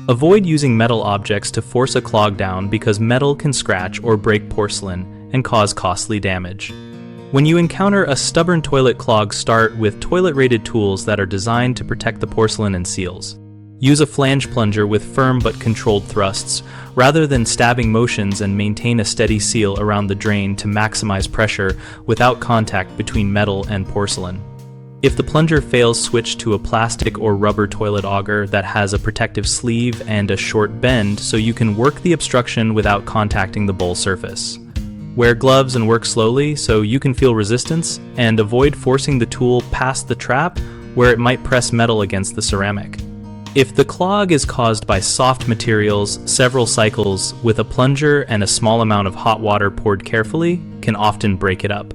Avoid using metal objects to force a clog down because metal can scratch or break porcelain and cause costly damage. When you encounter a stubborn toilet clog, start with toilet-rated tools that are designed to protect the porcelain and seals. Use a flange plunger with firm but controlled thrusts, rather than stabbing motions, and maintain a steady seal around the drain to maximize pressure without contact between metal and porcelain. If the plunger fails, switch to a plastic or rubber toilet auger that has a protective sleeve and a short bend so you can work the obstruction without contacting the bowl surface. Wear gloves and work slowly so you can feel resistance, and avoid forcing the tool past the trap where it might press metal against the ceramic. If the clog is caused by soft materials, several cycles with a plunger and a small amount of hot water poured carefully can often break it up.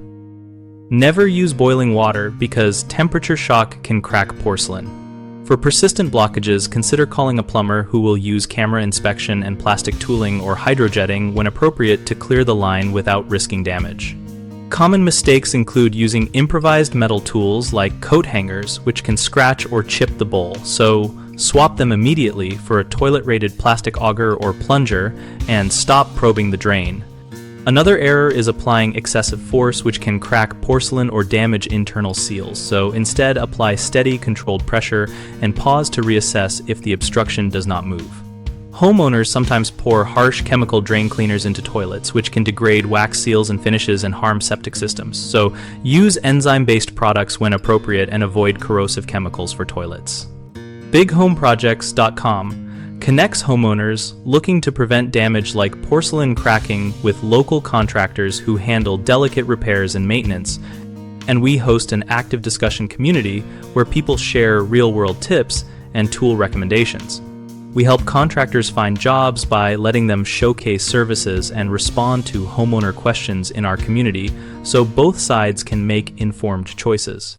Never use boiling water because temperature shock can crack porcelain. For persistent blockages, consider calling a plumber who will use camera inspection and plastic tooling or hydrojetting when appropriate to clear the line without risking damage. Common mistakes include using improvised metal tools like coat hangers, which can scratch or chip the bowl, so swap them immediately for a toilet-rated plastic auger or plunger and stop probing the drain. Another error is applying excessive force, which can crack porcelain or damage internal seals, so instead apply steady, controlled pressure and pause to reassess if the obstruction does not move. Homeowners sometimes pour harsh chemical drain cleaners into toilets, which can degrade wax seals and finishes and harm septic systems, so use enzyme-based products when appropriate and avoid corrosive chemicals for toilets. BigHomeProjects.com connects homeowners looking to prevent damage like porcelain cracking with local contractors who handle delicate repairs and maintenance, and we host an active discussion community where people share real-world tips and tool recommendations. We help contractors find jobs by letting them showcase services and respond to homeowner questions in our community so both sides can make informed choices.